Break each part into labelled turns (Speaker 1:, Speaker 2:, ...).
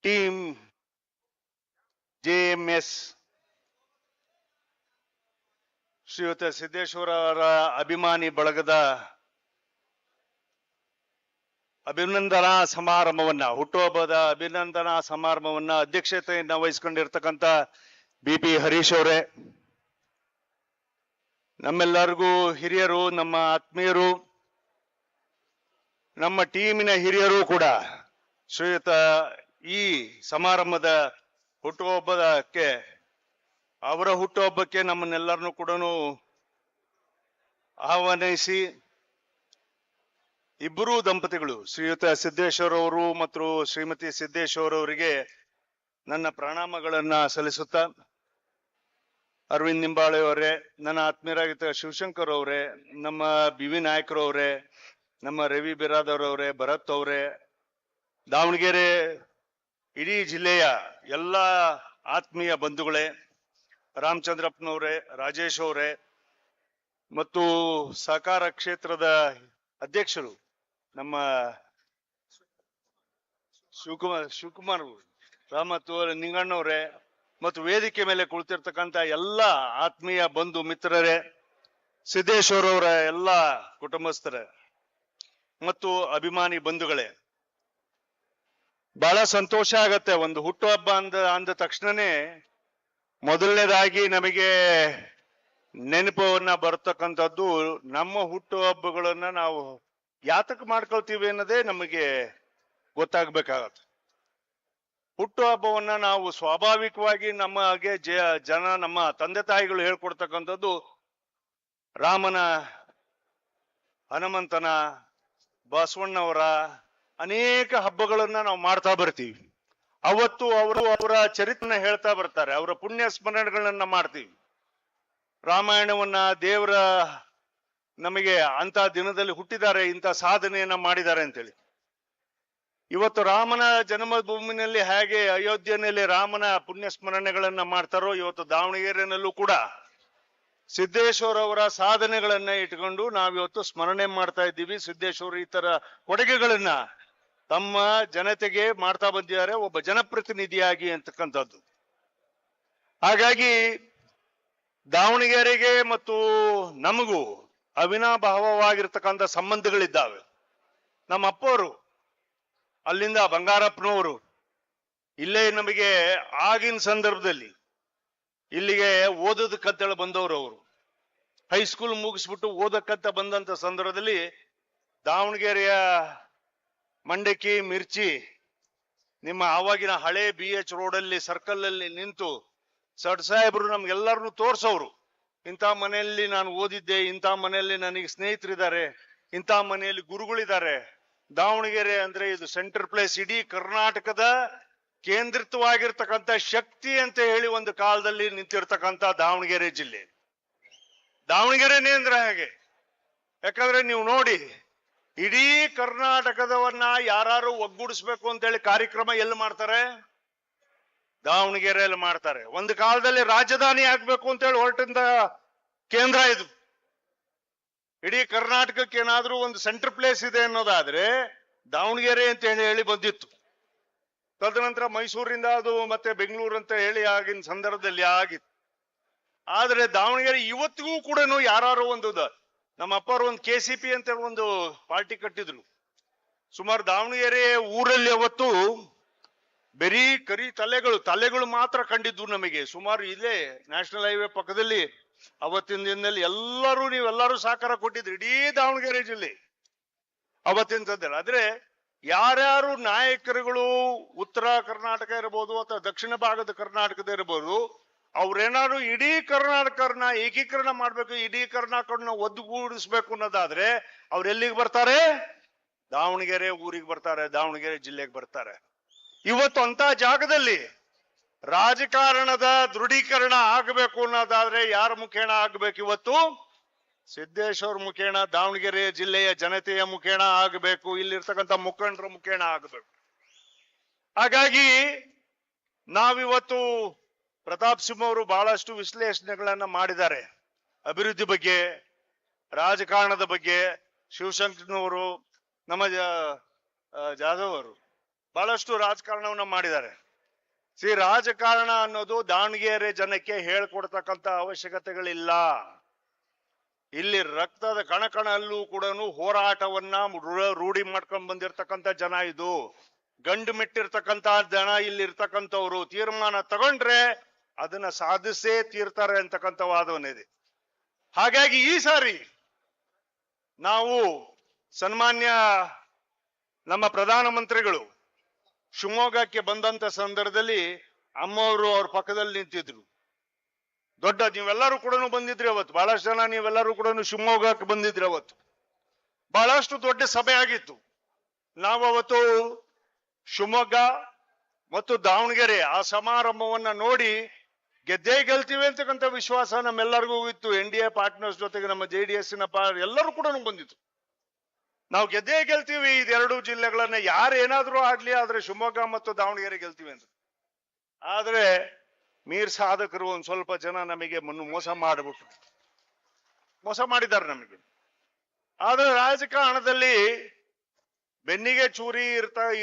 Speaker 1: Team JMS ಶ್ರೀಯುತ ಸಿದ್ದೇಶ್ವರ ಅವರ ಅಭಿಮಾನಿ ಬಳಗದ ಅಭಿನಂದನಾ ಸಮಾರಂಭವನ್ನ, ಹುಟ್ಟುಹಬ್ಬದ ಅಭಿನಂದನಾ ಸಮಾರಂಭವನ್ನ ಅಧ್ಯಕ್ಷತೆಯನ್ನ ವಹಿಸಿಕೊಂಡಿರ್ತಕ್ಕಂಥ ಬಿ ಹರೀಶ್ ಅವರೇ, ನಮ್ಮೆಲ್ಲರಿಗೂ ಹಿರಿಯರು, ನಮ್ಮ ಆತ್ಮೀಯರು, ನಮ್ಮ ಟೀಮಿನ ಹಿರಿಯರು ಕೂಡ ಶ್ರೀಯುತ ಈ ಸಮಾರಂಭದ ಹುಟ್ಟುಹಬ್ಬಕ್ಕೆ, ಅವರ ಹುಟ್ಟುಹಬ್ಬಕ್ಕೆ ನಮ್ಮನ್ನೆಲ್ಲರನ್ನು ಕೂಡ ಆಹ್ವಾನಿಸಿ, ಇಬ್ಬರೂ ದಂಪತಿಗಳು ಶ್ರೀಯುತ ಸಿದ್ದೇಶ್ವರ ಅವರು ಮತ್ತು ಶ್ರೀಮತಿ ಸಿದ್ದೇಶ್ವರ ಅವರಿಗೆ ನನ್ನ ಪ್ರಣಾಮಗಳನ್ನ ಸಲ್ಲಿಸುತ್ತಾ, ಅರವಿಂದ್ ನಿಂಬಾಳೆ ಅವರೇ, ನನ್ನ ಆತ್ಮೀಯರಾಗಿದ್ದ ಶಿವಶಂಕರ್ ಅವರೇ, ನಮ್ಮ ಬಿ ವಿ ನಾಯಕರು ಅವರೇ, ನಮ್ಮ ರವಿ ಬಿರಾದರ್ ಅವರೇ, ಭರತ್ ಅವರೇ, ದಾವಣಗೆರೆ ಇಡೀ ಜಿಲ್ಲೆಯ ಎಲ್ಲ ಆತ್ಮೀಯ ಬಂಧುಗಳೇ, ರಾಮಚಂದ್ರಪ್ಪನವರೇ, ರಾಜೇಶ್ ಅವರೇ ಮತ್ತು ಸಹಕಾರ ಕ್ಷೇತ್ರದ ಅಧ್ಯಕ್ಷರು ನಮ್ಮ ಶಿವಕುಮಾರ್ ಮತ್ತು ನಿಂಗಣ್ಣವರೇ ಮತ್ತು ವೇದಿಕೆ ಮೇಲೆ ಕುಳಿತಿರ್ತಕ್ಕಂಥ ಎಲ್ಲ ಆತ್ಮೀಯ ಬಂಧು ಮಿತ್ರರೇ, ಸಿದ್ದೇಶ್ವರ ಅವರ ಎಲ್ಲ ಕುಟುಂಬಸ್ಥರೇ ಮತ್ತು ಅಭಿಮಾನಿ ಬಂಧುಗಳೇ, ಬಹಳ ಸಂತೋಷ ಆಗತ್ತೆ. ಒಂದು ಹುಟ್ಟುಹಬ್ಬ ಅಂದ ತಕ್ಷಣನೇ ಮೊದಲನೇದಾಗಿ ನಮಗೆ ನೆನಪನ್ನ ಬರ್ತಕ್ಕಂಥದ್ದು ನಮ್ಮ ಹುಟ್ಟುಹಬ್ಬಗಳನ್ನ ನಾವು ಯಾತಕ್ಕೆ ಮಾಡ್ಕೊಳ್ತೀವಿ ಅನ್ನೋದೇ ನಮಗೆ ಗೊತ್ತಾಗ್ಬೇಕಾಗತ್ತೆ. ಹುಟ್ಟುಹಬ್ಬವನ್ನ ನಾವು ಸ್ವಾಭಾವಿಕವಾಗಿ ನಮಗೆ ನಮ್ಮ ತಂದೆ ತಾಯಿಗಳು ಹೇಳ್ಕೊಡ್ತಕ್ಕಂಥದ್ದು ರಾಮನ, ಹನುಮಂತನ, ಬಸವಣ್ಣವರ ಅನೇಕ ಹಬ್ಬಗಳನ್ನ ನಾವು ಮಾಡ್ತಾ ಬರ್ತೀವಿ. ಅವತ್ತು ಅವರ ಚರಿತ್ರನ ಹೇಳ್ತಾ ಬರ್ತಾರೆ, ಅವರ ಪುಣ್ಯ ಸ್ಮರಣೆಗಳನ್ನ ಮಾಡ್ತೀವಿ. ರಾಮಾಯಣವನ್ನ ದೇವರ ನಮಗೆ ಅಂತ ದಿನದಲ್ಲಿ ಹುಟ್ಟಿದ್ದಾರೆ, ಇಂಥ ಸಾಧನೆಯನ್ನ ಮಾಡಿದ್ದಾರೆ ಅಂತೇಳಿ. ಇವತ್ತು ರಾಮನ ಜನ್ಮಭೂಮಿನಲ್ಲಿ ಹೇಗೆ ಅಯೋಧ್ಯೆಯಲ್ಲಿ ರಾಮನ ಪುಣ್ಯ ಸ್ಮರಣೆಗಳನ್ನ ಮಾಡ್ತಾರೋ, ಇವತ್ತು ದಾವಣಗೆರೆನಲ್ಲೂ ಕೂಡ ಸಿದ್ದೇಶ್ವರ ಅವರ ಸಾಧನೆಗಳನ್ನ ಇಟ್ಕೊಂಡು ನಾವಿವತ್ತು ಸ್ಮರಣೆ ಮಾಡ್ತಾ ಇದ್ದೀವಿ. ಸಿದ್ದೇಶ್ವರ ಈ ತರ ಕೊಡುಗೆಗಳನ್ನ ತಮ್ಮ ಜನತೆಗೆ ಮಾಡ್ತಾ ಬಂದಿದ್ದಾರೆ, ಒಬ್ಬ ಜನಪ್ರತಿನಿಧಿಯಾಗಿ ಅಂತಕ್ಕಂಥದ್ದು. ಹಾಗಾಗಿ ದಾವಣಗೆರೆಗೆ ಮತ್ತು ನಮಗೂ ಅವಿನಾಭಾವವಾಗಿರ್ತಕ್ಕಂಥ ಸಂಬಂಧಗಳಿದ್ದಾವೆ. ನಮ್ಮ ಅಪ್ಪವರು ಅಲ್ಲಿಂದ ಬಂಗಾರಪ್ಪನವರು ಇಲ್ಲೇ ನಮಗೆ ಆಗಿನ ಸಂದರ್ಭದಲ್ಲಿ ಇಲ್ಲಿಗೆ ಓದೋದಕ್ಕಂತೇಳಿ ಬಂದವರು. ಅವರು ಹೈಸ್ಕೂಲ್ ಮುಗಿಸ್ಬಿಟ್ಟು ಓದಕ್ಕಂತ ಬಂದಂತ ಸಂದರ್ಭದಲ್ಲಿ ದಾವಣಗೆರೆಯ ಮಂಡಕ್ಕಿ ಮಿರ್ಚಿ ನಿಮ್ಮ ಆವಾಗಿನ ಹಳೆ BH ರೋಡಲ್ಲಿ ಸರ್ಕಲ್ ಅಲ್ಲಿ ನಿಂತು ಸಡ್ ಸಾಹೇಬ್ರು ನಮ್ಗೆಲ್ಲರನ್ನು ತೋರ್ಸೋರು. ಇಂಥ ಮನೆಯಲ್ಲಿ ನಾನು ಓದಿದ್ದೆ, ಇಂಥ ಮನೆಯಲ್ಲಿ ನನಗೆ ಸ್ನೇಹಿತರಿದ್ದಾರೆ, ಇಂಥ ಮನೆಯಲ್ಲಿ ಗುರುಗಳಿದ್ದಾರೆ. ದಾವಣಗೆರೆ ಅಂದ್ರೆ ಇದು ಸೆಂಟರ್ ಪ್ಲೇಸ್, ಇಡೀ ಕರ್ನಾಟಕದ ಕೇಂದ್ರಿತವಾಗಿರ್ತಕ್ಕಂಥ ಶಕ್ತಿ ಅಂತ ಹೇಳಿ ಒಂದು ಕಾಲದಲ್ಲಿ ನಿಂತಿರ್ತಕ್ಕಂಥ ದಾವಣಗೆರೆ ಜಿಲ್ಲೆ. ದಾವಣಗೆರೆನೇ ಅಂದ್ರೆ ಹಾಗೆ. ಯಾಕಂದ್ರೆ ನೀವು ನೋಡಿ, ಇಡೀ ಕರ್ನಾಟಕದವನ್ನ ಯಾರು ಒಗ್ಗೂಡಿಸ್ಬೇಕು ಅಂತೇಳಿ ಕಾರ್ಯಕ್ರಮ ಎಲ್ಲಿ ಮಾಡ್ತಾರೆ? ದಾವಣಗೆರೆಯಲ್ಲಿ ಮಾಡ್ತಾರೆ. ಒಂದು ಕಾಲದಲ್ಲಿ ರಾಜಧಾನಿ ಆಗ್ಬೇಕು ಅಂತೇಳಿ ಹೊರಟಿಂದ ಕೇಂದ್ರ ಇದು. ಇಡೀ ಕರ್ನಾಟಕಕ್ಕೆ ಏನಾದ್ರೂ ಒಂದು ಸೆಂಟರ್ ಪ್ಲೇಸ್ ಇದೆ ಅನ್ನೋದಾದ್ರೆ ದಾವಣಗೆರೆ ಅಂತ ಹೇಳಿ ಬಂದಿತ್ತು. ತದನಂತರ ಮೈಸೂರಿಂದ ಅದು ಮತ್ತೆ ಬೆಂಗಳೂರು ಅಂತ ಹೇಳಿ ಆಗಿನ ಸಂದರ್ಭದಲ್ಲಿ ಆಗಿತ್ತು. ಆದ್ರೆ ದಾವಣಗೆರೆ ಇವತ್ತಿಗೂ ಕೂಡ ಯಾರು ಒಂದು ನಮ್ಮ ಅಪ್ಪರು ಒಂದು KCP ಅಂತ ಒಂದು ಪಾರ್ಟಿ ಕಟ್ಟಿದ್ರು. ಸುಮಾರು ದಾವಣಗೆರೆ ಊರಲ್ಲಿ ಅವತ್ತು ಬರೀ ಕರಿ ತಲೆಗಳು ಮಾತ್ರ ಕಂಡಿದ್ವು ನಮಗೆ. ಸುಮಾರು ಇಲ್ಲೇ ನ್ಯಾಷನಲ್ ಹೈವೇ ಪಕ್ಕದಲ್ಲಿ ಅವತ್ತಿನ ದಿನದಲ್ಲಿ ನೀವೆಲ್ಲರೂ ಸಹಕಾರ ಕೊಟ್ಟಿದ್ರು, ಇಡೀ ದಾವಣಗೆರೆ ಜಿಲ್ಲೆ ಅವತ್ತಿನ ಸದ್ಯ. ಆದ್ರೆ ಯಾರ್ಯಾರು ನಾಯಕರುಗಳು ಉತ್ತರ ಕರ್ನಾಟಕ ಇರಬಹುದು ಅಥವಾ ದಕ್ಷಿಣ ಭಾಗದ ಕರ್ನಾಟಕದ ಇರಬಹುದು, ಅವ್ರೇನಾದ್ರು ಇಡೀ ಕರ್ನಾಟಕನ ಏಕೀಕರಣ ಮಾಡ್ಬೇಕು, ಇಡೀ ಕರ್ನಾಟಕನ ಒದ್ದುಗೂಡಿಸ್ಬೇಕು ಅನ್ನೋದಾದ್ರೆ ಅವ್ರು ಎಲ್ಲಿಗೆ ಬರ್ತಾರೆ? ದಾವಣಗೆರೆ ಊರಿಗೆ ಬರ್ತಾರೆ, ದಾವಣಗೆರೆ ಜಿಲ್ಲೆಗೆ ಬರ್ತಾರೆ. ಇವತ್ತು ಅಂತ ಜಾಗದಲ್ಲಿ ರಾಜಕಾರಣದ ದೃಢೀಕರಣ ಆಗಬೇಕು ಅನ್ನೋದಾದ್ರೆ ಯಾರ ಮುಖೇಣ ಆಗ್ಬೇಕು? ಇವತ್ತು ಸಿದ್ದೇಶ್ವರ ಮುಖೇಣ, ದಾವಣಗೆರೆ ಜಿಲ್ಲೆಯ ಜನತೆಯ ಮುಖೇಣ ಆಗಬೇಕು, ಇಲ್ಲಿರ್ತಕ್ಕಂಥ ಮುಖಂಡರ ಮುಖೇಣ ಆಗಬೇಕು. ಹಾಗಾಗಿ ನಾವಿವತ್ತು ಪ್ರತಾಪ್ ಸಿಂಹ ಅವರು ಬಹಳಷ್ಟು ವಿಶ್ಲೇಷಣೆಗಳನ್ನ ಮಾಡಿದ್ದಾರೆ ಅಭಿವೃದ್ಧಿ ಬಗ್ಗೆ, ರಾಜಕಾರಣದ ಬಗ್ಗೆ. ಶಿವಶಂಕರ್ನವರು, ನಮ್ಮ ಜಾಧವ್ ಅವರು ಬಹಳಷ್ಟು ರಾಜಕಾರಣವನ್ನ ಮಾಡಿದ್ದಾರೆ. ರಾಜಕಾರಣ ಅನ್ನೋದು ದಾವಣಗೆರೆ ಜನಕ್ಕೆ ಹೇಳ್ಕೊಡ್ತಕ್ಕಂತ ಅವಶ್ಯಕತೆಗಳಿಲ್ಲ. ಇಲ್ಲಿ ರಕ್ತದ ಕಣಕಣಲ್ಲೂ ಕೂಡ ಹೋರಾಟವನ್ನ ರೂಢಿ ಮಾಡ್ಕೊಂಡ್ ಬಂದಿರತಕ್ಕಂತ ಜನ, ಇದು ಗಂಡು ಮೆಟ್ಟಿರ್ತಕ್ಕಂತ ಜನ ಇಲ್ಲಿ ಇರ್ತಕ್ಕಂಥವ್ರು. ತೀರ್ಮಾನ ತಗೊಂಡ್ರೆ ಅದನ್ನ ಸಾಧಿಸೇ ತೀರ್ತಾರೆ ಅಂತಕ್ಕಂಥ ವಾದವನ್ನಿದೆ. ಹಾಗಾಗಿ ಈ ಸಾರಿ ನಾವು ಸನ್ಮಾನ್ಯ ನಮ್ಮ ಪ್ರಧಾನಮಂತ್ರಿಗಳು ಶಿವಮೊಗ್ಗಕ್ಕೆ ಬಂದಂತ ಸಂದರ್ಭದಲ್ಲಿ ಅಮ್ಮವರು ಅವ್ರ ಪಕ್ಕದಲ್ಲಿ ನಿಂತಿದ್ರು. ದೊಡ್ಡ ನೀವೆಲ್ಲರೂ ಕೂಡ ಬಂದಿದ್ರಿ ಅವತ್ತು, ಬಹಳಷ್ಟು ಜನ ನೀವೆಲ್ಲರೂ ಕೂಡ ಶಿವಮೊಗ್ಗಕ್ಕೆ ಬಂದಿದ್ರಿ ಅವತ್ತು. ಬಹಳಷ್ಟು ದೊಡ್ಡ ಸಭೆ ಆಗಿತ್ತು. ನಾವು ಅವತ್ತು ಶಿವಮೊಗ್ಗ ಮತ್ತು ದಾವಣಗೆರೆ ಆ ಸಮಾರಂಭವನ್ನ ನೋಡಿ ಗೆದ್ದೇ ಗೆಲ್ತೀವಿ ಅಂತಕ್ಕಂಥ ವಿಶ್ವಾಸ ನಮ್ಮೆಲ್ಲರಿಗೂ ಇತ್ತು. NDA ಪಾರ್ಟ್ನರ್ಸ್ ಜೊತೆಗೆ ನಮ್ಮ JDS ಎಲ್ಲರೂ ಕೂಡ ಬಂದಿತ್ತು. ನಾವು ಗೆದ್ದೇ ಗೆಲ್ತೀವಿ ಇದೆರಡು ಜಿಲ್ಲೆಗಳನ್ನ, ಯಾರೇನಾದ್ರೂ ಆಗ್ಲಿ, ಆದ್ರೆ ಶಿವಮೊಗ್ಗ ಮತ್ತು ದಾವಣಗೆರೆ ಗೆಲ್ತೀವಿ ಅಂತ. ಆದ್ರೆ ಮೀರ್ ಸಾಧಕರು ಒಂದ್ ಸ್ವಲ್ಪ ಜನ ನಮಗೆ ಮೋಸ ಮಾಡಿದ್ದಾರೆ ನಮಗೆ. ಆದ್ರೆ ರಾಜಕಾರಣದಲ್ಲಿ ಬೆನ್ನಿಗೆ ಚೂರಿ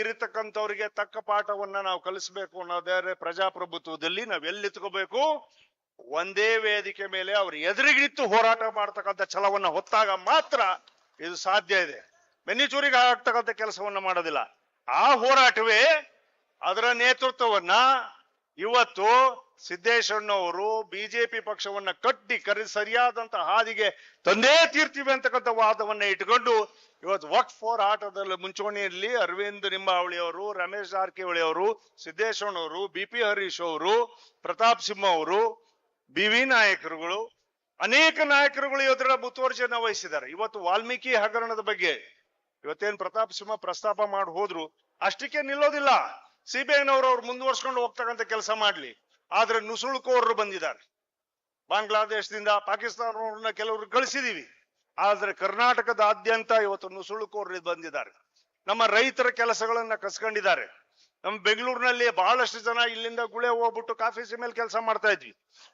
Speaker 1: ಇರತಕ್ಕಂಥವ್ರಿಗೆ ತಕ್ಕ ಪಾಠವನ್ನ ನಾವು ಕಲಿಸ್ಬೇಕು ಅನ್ನೋದಾದ್ರೆ ಪ್ರಜಾಪ್ರಭುತ್ವದಲ್ಲಿ ನಾವ್ ಎಲ್ಲಿತ್ಕೋಬೇಕು, ಒಂದೇ ವೇದಿಕೆ ಮೇಲೆ ಅವ್ರ ಎದುರಿಗಿತ್ತು ಹೋರಾಟ ಮಾಡ್ತಕ್ಕಂಥ ಛಲವನ್ನ ಹೊತ್ತಾಗ ಮಾತ್ರ ಇದು ಸಾಧ್ಯ ಇದೆ. ಬೆನ್ನಿ ಚೂರಿಗೆ ಆಗ್ತಕ್ಕಂಥ ಕೆಲಸವನ್ನ ಮಾಡೋದಿಲ್ಲ. ಆ ಹೋರಾಟವೇ ಅದರ ನೇತೃತ್ವವನ್ನ ಇವತ್ತು ಸಿದ್ದೇಶಣ್ಣವರು ಬಿಜೆಪಿ ಪಕ್ಷವನ್ನ ಕಟ್ಟಿ ಸರಿಯಾದಂತ ಹಾದಿಗೆ ತಂದೇ ತೀರ್ತೀವಿ ಅಂತಕ್ಕಂಥ ವಾದವನ್ನ ಇಟ್ಕೊಂಡು ಇವತ್ತು ವಕ್ಫ್ ಹೋರಾಟದಲ್ಲಿ ಮುಂಚೂಣಿಯಲ್ಲಿ ಅರವಿಂದ್ ಲಿಂಬಾವಳಿ ಅವರು, ರಮೇಶ್ ಜಾರಕಿಹೊಳಿ ಅವರು, ಸಿದ್ದೇಶಣ್ಣವರು, BP ಹರೀಶ್ ಅವರು, ಪ್ರತಾಪ್ ಸಿಂಹ ಅವರು, BV ನಾಯಕರುಗಳು, ಅನೇಕ ನಾಯಕರುಗಳು ಇವತ್ತರ ಮುತುವರ್ಜಿಯನ್ನ ವಹಿಸಿದ್ದಾರೆ. ಇವತ್ತು ವಾಲ್ಮೀಕಿ ಹಗರಣದ ಬಗ್ಗೆ ಇವತ್ತೇನ್ ಪ್ರತಾಪ್ ಸಿಂಹ ಪ್ರಸ್ತಾಪ ಮಾಡಿ ಹೋದ್ರು, ಅಷ್ಟಕ್ಕೆ ನಿಲ್ಲೋದಿಲ್ಲ. CBIನವರು ಅವ್ರು ಮುಂದುವರ್ಸ್ಕೊಂಡು ಹೋಗ್ತಕ್ಕಂಥ ಕೆಲಸ ಮಾಡ್ಲಿ. ಆದ್ರೆ ನುಸುಳುಕೋರರು ಬಂದಿದ್ದಾರೆ. ಬಾಂಗ್ಲಾದೇಶದಿಂದ, ಪಾಕಿಸ್ತಾನವ್ರನ್ನ ಕೆಲವರು ಕಳಿಸಿದೀವಿ. ಆದ್ರೆ ಕರ್ನಾಟಕದಾದ್ಯಂತ ಇವತ್ತು ನುಸುಳುಕೋರರು ಬಂದಿದ್ದಾರೆ. ನಮ್ಮ ರೈತರ ಕೆಲಸಗಳನ್ನ ಕಸ್ಕೊಂಡಿದ್ದಾರೆ. ನಮ್ಮ ಬೆಂಗಳೂರಿನಲ್ಲಿ ಬಹಳಷ್ಟು ಜನ ಇಲ್ಲಿಂದ ಗುಳೆ ಹೋಗ್ಬಿಟ್ಟು ಕಾಫಿ ಸೀಮೆಲ್ ಕೆಲಸ ಮಾಡ್ತಾ ಇದ್ವಿ,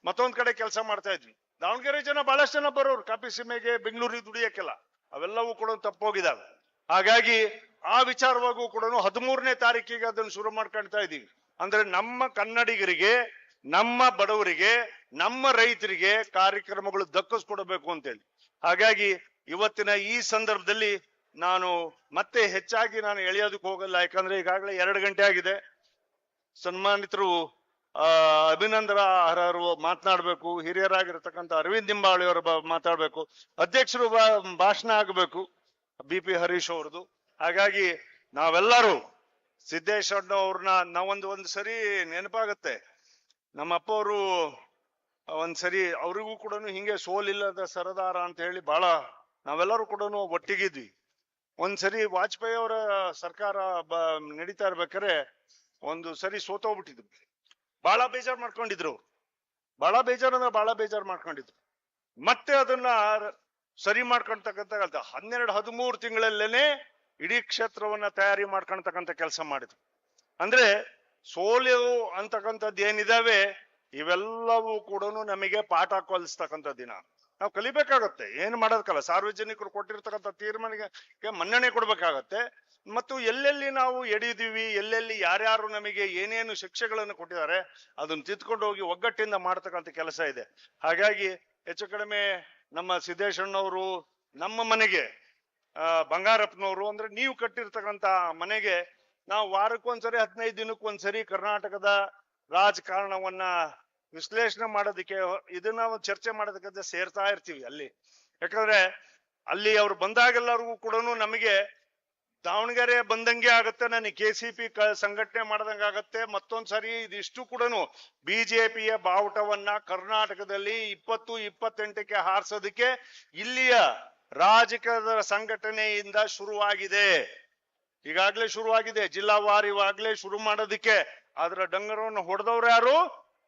Speaker 1: ಮತ್ತೊಂದ್ ಕಡೆ ಕೆಲಸ ಮಾಡ್ತಾ ಇದ್ವಿ. ದಾವಣಗೆರೆ ಜನ ಬಹಳಷ್ಟು ಜನ ಬರೋರು ಕಾಫಿ ಸೀಮೆಗೆ, ಬೆಂಗಳೂರಿಗೆ ದುಡಿಯಕ್ಕೆಲ್ಲ. ಅವೆಲ್ಲವೂ ಕೂಡ ತಪ್ಪೋಗಿದಾವೆ. ಹಾಗಾಗಿ ಆ ವಿಚಾರವಾಗೂ ಕೂಡ 13ನೇ ತಾರೀಕಿಗೆ ಅದನ್ನು ಶುರು ಮಾಡ್ಕೊಳ್ತಾ ಇದ್ದೀವಿ. ಅಂದ್ರೆ ನಮ್ಮ ಕನ್ನಡಿಗರಿಗೆ, ನಮ್ಮ ಬಡವರಿಗೆ, ನಮ್ಮ ರೈತರಿಗೆ ಕಾರ್ಯಕ್ರಮಗಳು ದಕ್ಕಿಸ್ಕೊಡ್ಬೇಕು ಅಂತೇಳಿ. ಹಾಗಾಗಿ ಇವತ್ತಿನ ಈ ಸಂದರ್ಭದಲ್ಲಿ ನಾನು ಮತ್ತೆ ಹೆಚ್ಚಾಗಿ ಎಳೆಯೋದಕ್ಕೆ ಹೋಗಲ್ಲ. ಯಾಕಂದ್ರೆ ಈಗಾಗಲೇ 2 ಗಂಟೆ ಆಗಿದೆ. ಸನ್ಮಾನಿತರು ಅಭಿನಂದನಾರ್ಹರು ಮಾತನಾಡ್ಬೇಕು, ಹಿರಿಯರಾಗಿರ್ತಕ್ಕಂಥ ಅರವಿಂದ್ ಲಿಂಬಾವಳಿ ಅವರು ಮಾತಾಡ್ಬೇಕು, ಅಧ್ಯಕ್ಷರು ಭಾಷಣ ಆಗಬೇಕು, BP ಹರೀಶ್ ಅವ್ರದ್ದು. ಹಾಗಾಗಿ ನಾವೆಲ್ಲರೂ ಸಿದ್ದೇಶಣ್ಣ ಅವ್ರನ್ನ ನಾವೊಂದು ಸರಿ ನೆನಪಾಗತ್ತೆ, ನಮ್ಮ ಅಪ್ಪ ಅವರು ಒಂದ್ಸರಿ ಅವ್ರಿಗೂ ಕೂಡ ಹಿಂಗೆ ಸೋಲಿಲ್ಲದ ಸರದಾರ ಅಂತ ಹೇಳಿ ಬಹಳ ನಾವೆಲ್ಲರೂ ಕೂಡ ಒಟ್ಟಿಗಿದ್ವಿ. ಒಂದ್ಸರಿ ವಾಜಪೇಯಿ ಅವರ ಸರ್ಕಾರ ನಡೀತಾ ಇರ್ಬೇಕಾದ್ರೆ ಒಂದು ಸರಿ ಸೋತೋಗ್ಬಿಟ್ಟಿದ್ರು. ಬಹಳ ಬೇಜಾರ್ ಮಾಡ್ಕೊಂಡಿದ್ರು. ಬಹಳ ಬೇಜಾರ್ ಮಾಡ್ಕೊಂಡಿದ್ರು. ಮತ್ತೆ ಅದನ್ನ ಸರಿ ಮಾಡ್ಕೊಳ್ತಕ್ಕಂಥ 12-13 ತಿಂಗಳಲ್ಲೇನೆ ಇಡೀ ಕ್ಷೇತ್ರವನ್ನ ತಯಾರಿ ಮಾಡ್ಕೊಳ್ತಕ್ಕಂಥ ಕೆಲಸ ಮಾಡಿದ್ರು. ಅಂದ್ರೆ ಸೋಲು ಅಂತಕ್ಕಂಥದ್ದು ಏನಿದಾವೆ ಇವೆಲ್ಲವೂ ಕೂಡ ನಮಗೆ ಪಾಠ ಕಲಿಸ್ತಕ್ಕಂಥ ದಿನ. ನಾವು ಕಲಿಬೇಕಾಗತ್ತೆ, ಏನು ಮಾಡೋದಕ್ಕಲ್ಲ. ಸಾರ್ವಜನಿಕರು ಕೊಟ್ಟಿರ್ತಕ್ಕಂಥ ತೀರ್ಮಾನಕ್ಕೆ ಮನ್ನಣೆ ಕೊಡ್ಬೇಕಾಗತ್ತೆ. ಮತ್ತು ಎಲ್ಲೆಲ್ಲಿ ನಾವು ಎಡಿದೀವಿ, ಎಲ್ಲೆಲ್ಲಿ ಯಾರ್ಯಾರು ನಮಗೆ ಏನೇನು ಶಿಕ್ಷೆಗಳನ್ನು ಕೊಟ್ಟಿದ್ದಾರೆ ಅದನ್ನ ತಿದ್ಕೊಂಡು ಹೋಗಿ ಒಗ್ಗಟ್ಟಿಂದ ಮಾಡ್ತಕ್ಕಂಥ ಕೆಲಸ ಇದೆ. ಹಾಗಾಗಿ ಹೆಚ್ಚು ಕಡಿಮೆ ನಮ್ಮ ಸಿದ್ದೇಶಣ್ಣವರು ನಮ್ಮ ಮನೆಗೆ, ಬಂಗಾರಪ್ಪನವರು ಅಂದ್ರೆ ನೀವು ಕಟ್ಟಿರ್ತಕ್ಕಂಥ ಮನೆಗೆ ನಾವು ವಾರಕ್ಕೊಂದ್ಸರಿ 15 ದಿನಕ್ಕೊಂದ್ಸರಿ ಕರ್ನಾಟಕದ ರಾಜಕಾರಣವನ್ನ ವಿಶ್ಲೇಷಣೆ ಮಾಡೋದಕ್ಕೆ, ಇದನ್ನ ಚರ್ಚೆ ಮಾಡೋದಕ್ಕೆ ಸೇರ್ತಾ ಇರ್ತೀವಿ ಅಲ್ಲಿ. ಯಾಕಂದ್ರೆ ಅಲ್ಲಿ ಅವ್ರು ಬಂದಾಗೆಲ್ಲರಿಗೂ ಕೂಡ ನಮಗೆ ದಾವಣಗೆರೆ ಬಂದಂಗೆ ಆಗತ್ತೆ, ನನಗೆ KCP ಸಂಘಟನೆ ಮಾಡ್ದಂಗೆ ಆಗತ್ತೆ. ಮತ್ತೊಂದ್ಸರಿ ಇದಿಷ್ಟು ಕೂಡ ಬಿಜೆಪಿಯ ಬಾವುಟವನ್ನ ಕರ್ನಾಟಕದಲ್ಲಿ 2028ಕ್ಕೆ ಹಾರಿಸೋದಕ್ಕೆ ಇಲ್ಲಿಯ ರಾಜಕೀಯದ ಸಂಘಟನೆಯಿಂದ ಶುರುವಾಗಿದೆ. ಈಗಾಗ್ಲೇ ಶುರುವಾಗಿದೆ, ಜಿಲ್ಲಾವಾರು ಇವಾಗ್ಲೇ ಶುರು ಮಾಡೋದಕ್ಕೆ. ಅದರ ಡಂಗರವನ್ನು ಹೊಡೆದವ್ರು ಯಾರು?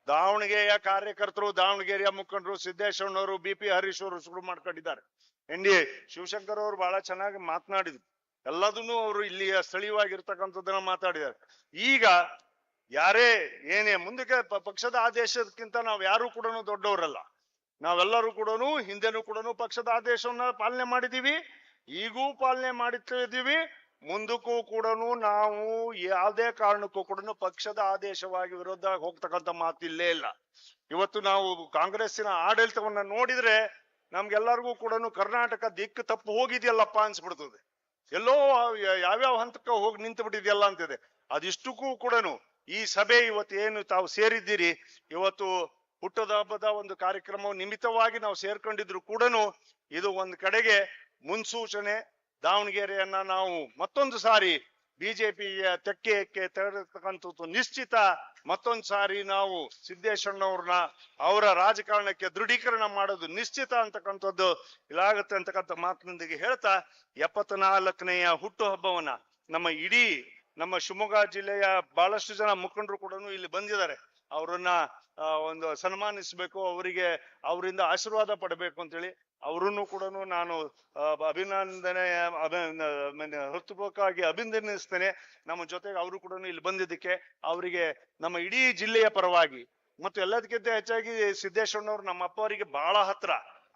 Speaker 1: ದಾವಣಗೆರೆಯ ಕಾರ್ಯಕರ್ತರು, ದಾವಣಗೆರೆಯ ಮುಖಂಡರು, ಸಿದ್ದೇಶಣ್ಣವರು, BP ಹರೀಶ್ ಅವರು ಶುರು ಮಾಡ್ಕೊಂಡಿದ್ದಾರೆ. NDA ಶಿವಶಂಕರ್ ಅವರು ಬಹಳ ಚೆನ್ನಾಗಿ ಮಾತನಾಡಿದ್ರು. ಎಲ್ಲದನ್ನು ಅವರು ಇಲ್ಲಿಯ ಸ್ಥಳೀಯವಾಗಿರ್ತಕ್ಕಂಥದ್ದನ್ನ ಮಾತಾಡಿದ್ದಾರೆ. ಈಗ ಯಾರೇ ಏನೇ ಮುಂದಕ್ಕೆ ಪಕ್ಷದ ಆದೇಶಕ್ಕಿಂತ ನಾವು ಯಾರು ಕೂಡ ದೊಡ್ಡವರಲ್ಲ. ನಾವೆಲ್ಲರೂ ಕೂಡ ಹಿಂದೆನೂ ಕೂಡ ಪಕ್ಷದ ಆದೇಶವನ್ನ ಪಾಲನೆ ಮಾಡಿದೀವಿ, ಈಗೂ ಪಾಲನೆ ಮಾಡುತ್ತಾ ಇದ್ದೀವಿ. ಮುಂದಕ್ಕೂ ಕೂಡ ನಾವು ಯಾವುದೇ ಕಾರಣಕ್ಕೂ ಕೂಡ ಪಕ್ಷದ ಆದೇಶವಾಗಿ ವಿರುದ್ಧ ಹೋಗ್ತಕ್ಕಂಥ ಮಾತು ಇಲ್ಲೇ ಇಲ್ಲ. ಇವತ್ತು ನಾವು ಕಾಂಗ್ರೆಸ್ಸಿನ ಆಡಳಿತವನ್ನ ನೋಡಿದ್ರೆ ನಮ್ಗೆಲ್ಲರಿಗೂ ಕೂಡ ಕರ್ನಾಟಕ ದಿಕ್ಕು ತಪ್ಪು ಹೋಗಿದೆಯಲ್ಲಪ್ಪ ಅನ್ಸ್ಬಿಡ್ತದೆ. ಎಲ್ಲೋ ಯಾವ್ಯಾವ ಹಂತಕ್ಕೆ ಹೋಗಿ ನಿಂತು ಬಿಟ್ಟಿದೆಯಲ್ಲ ಅಂತಿದೆ. ಅದಿಷ್ಟಕ್ಕೂ ಕೂಡ ಈ ಸಭೆ ಇವತ್ತು ಏನು ತಾವು ಸೇರಿದ್ದೀರಿ, ಇವತ್ತು ಹುಟ್ಟದ ಹಬ್ಬದ ಒಂದು ಕಾರ್ಯಕ್ರಮ ನಿಮಿತ್ತವಾಗಿ ನಾವು ಸೇರ್ಕೊಂಡಿದ್ರು ಕೂಡ ಇದು ಒಂದ್ ಕಡೆಗೆ ಮುನ್ಸೂಚನೆ. ದಾವಣಗೆರೆಯನ್ನ ನಾವು ಮತ್ತೊಂದು ಸಾರಿ ಬಿಜೆಪಿಯ ತೆಕ್ಕೆಯಕ್ಕೆ ತೆರತಕ್ಕಂಥದ್ದು ನಿಶ್ಚಿತ. ಮತ್ತೊಂದು ಸಾರಿ ನಾವು ಸಿದ್ದೇಶ್ವರನವ್ರನ್ನ ಅವರ ರಾಜಕಾರಣಕ್ಕೆ ದೃಢೀಕರಣ ಮಾಡೋದು ನಿಶ್ಚಿತ ಅಂತಕ್ಕಂಥದ್ದು ಇದಾಗುತ್ತೆ ಅಂತಕ್ಕಂಥ ಮಾತಿನೊಂದಿಗೆ ಹೇಳ್ತಾ 74ನೆಯ ಹುಟ್ಟು ಹಬ್ಬವನ್ನ ನಮ್ಮ ಇಡೀ ನಮ್ಮ ಶಿವಮೊಗ್ಗ ಜಿಲ್ಲೆಯ ಬಹಳಷ್ಟು ಜನ ಮುಖಂಡರು ಕೂಡ ಇಲ್ಲಿ ಬಂದಿದ್ದಾರೆ. ಅವರನ್ನ ಒಂದು ಸನ್ಮಾನಿಸಬೇಕು, ಅವರಿಗೆ ಅವರಿಂದ ಆಶೀರ್ವಾದ ಪಡಬೇಕು ಅಂತೇಳಿ ಅವರನ್ನು ಕೂಡ ನಾನು ಅಭಿನಂದನೆ ಹೃತ್ಪೂರ್ವಕವಾಗಿ ಅಭಿನಂದಿಸ್ತೇನೆ. ನಮ್ಮ ಜೊತೆಗೆ ಅವರು ಕೂಡ ಇಲ್ಲಿ ಬಂದಿದ್ದಕ್ಕೆ ಅವರಿಗೆ ನಮ್ಮ ಇಡೀ ಜಿಲ್ಲೆಯ ಪರವಾಗಿ ಮತ್ತು ಎಲ್ಲದಕ್ಕಿಂತ ಹೆಚ್ಚಾಗಿ ಸಿದ್ದೇಶ್ವರನವ್ರು ನಮ್ಮ ಅಪ್ಪ ಅವರಿಗೆ ಬಹಳ ಹತ್ರ,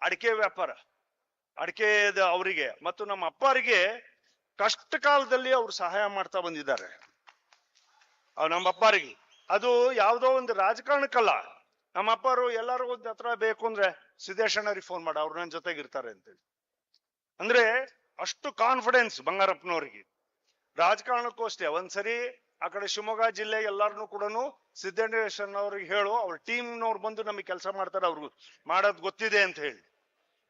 Speaker 1: ಅಡಿಕೆ ವ್ಯಾಪಾರ, ಅಡಿಕೆ ಅವರಿಗೆ ಮತ್ತು ನಮ್ಮ ಅಪ್ಪರಿಗೆ ಕಷ್ಟ ಕಾಲದಲ್ಲಿ ಅವ್ರು ಸಹಾಯ ಮಾಡ್ತಾ ಬಂದಿದ್ದಾರೆ. ನಮ್ಮ ಅಪ್ಪರಿಗೆ ಅದು ಯಾವುದೋ ಒಂದು ರಾಜಕಾರಣಕ್ಕಲ್ಲ. ನಮ್ಮ ಅಪ್ಪರು ಎಲ್ಲರೂ ಒಂದ್ ಹತ್ರ ಬೇಕು ಅಂದ್ರೆ ಸಿದ್ದೇಶಣ್ಣವ್ರಿಗೆ ಫೋನ್ ಮಾಡ, ಅವ್ರು ನನ್ನ ಜೊತೆಗೆ ಇರ್ತಾರೆ ಅಂತೇಳಿ. ಅಂದ್ರೆ ಅಷ್ಟು ಕಾನ್ಫಿಡೆನ್ಸ್ ಬಂಗಾರಪ್ಪನವ್ರಿಗೆ. ರಾಜಕಾರಣಕ್ಕೂ ಅಷ್ಟೇ ಒಂದ್ಸರಿ ಆ ಕಡೆ ಶಿವಮೊಗ್ಗ ಜಿಲ್ಲೆ ಎಲ್ಲಾರನು ಕೂಡ ಸಿದ್ದೇಶ್ವರನವ್ರಿಗೆ ಹೇಳು, ಅವ್ರ ಟೀಮ್ನವ್ರು ಬಂದು ನಮಗೆ ಕೆಲಸ ಮಾಡ್ತಾರೆ, ಅವ್ರಿಗೂ ಮಾಡೋದ್ ಗೊತ್ತಿದೆ ಅಂತ ಹೇಳಿ.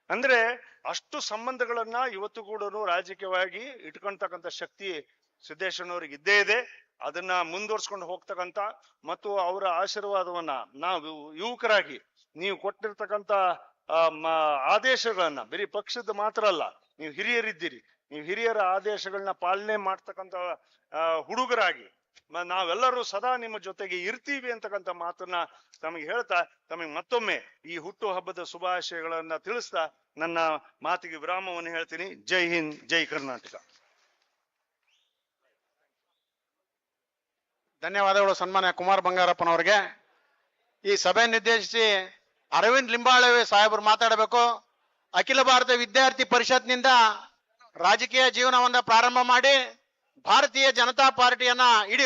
Speaker 1: ಅಂದ್ರೆ ಅಷ್ಟು ಸಂಬಂಧಗಳನ್ನ ಇವತ್ತು ಕೂಡ ರಾಜಕೀಯವಾಗಿ ಇಟ್ಕೊಳ್ತಕ್ಕಂಥ ಶಕ್ತಿ ಸಿದ್ದೇಶ್ವರನವ್ರಿಗೆ ಇದ್ದೇ ಇದೆ. ಅದನ್ನ ಮುಂದುವರ್ಸ್ಕೊಂಡು ಹೋಗ್ತಕ್ಕಂಥ ಮತ್ತು ಅವರ ಆಶೀರ್ವಾದವನ್ನ ನಾವು ಯುವಕರಾಗಿ ನೀವು ಕೊಟ್ಟಿರ್ತಕ್ಕಂಥ ಆದೇಶಗಳನ್ನ ಬರೀ ಪಕ್ಷದ ಮಾತ್ರ ಅಲ್ಲ, ನೀವು ಹಿರಿಯರಿದ್ದೀರಿ, ನೀವು ಹಿರಿಯರ ಆದೇಶಗಳನ್ನ ಪಾಲನೆ ಮಾಡ್ತಕ್ಕಂಥ ಹುಡುಗರಾಗಿ ನಾವೆಲ್ಲರೂ ಸದಾ ನಿಮ್ಮ ಜೊತೆಗೆ ಇರ್ತೀವಿ ಅಂತಕ್ಕಂಥ ಮಾತನ್ನ ತಮಗೆ ಹೇಳ್ತಾ ತಮಗೆ ಮತ್ತೊಮ್ಮೆ ಈ ಹುಟ್ಟು ಹಬ್ಬದ ಶುಭಾಶಯಗಳನ್ನ ತಿಳಿಸ್ತಾ ನನ್ನ ಮಾತಿಗೆ ವಿರಾಮವನ್ನು ಹೇಳ್ತೀನಿ. ಜೈ ಹಿಂದ್, ಜೈ ಕರ್ನಾಟಕ.
Speaker 2: ಧನ್ಯವಾದಗಳು ಸನ್ಮಾನ್ಯ ಕುಮಾರ್ ಬಂಗಾರಪ್ಪನವರಿಗೆ. ಈ ಸಭೆ ನಿರ್ದೇಶಿಸಿ ಅರವಿಂದ್ ಲಿಂಬಾಳವೆ ಸಾಹೇಬರು ಮಾತಾಡಬೇಕು. ಅಖಿಲ ಭಾರತ ವಿದ್ಯಾರ್ಥಿ ಪರಿಷತ್ನಿಂದ ರಾಜಕೀಯ ಜೀವನವನ್ನ ಪ್ರಾರಂಭ ಮಾಡಿ ಭಾರತೀಯ ಜನತಾ ಪಾರ್ಟಿಯನ್ನ ಇಡೀ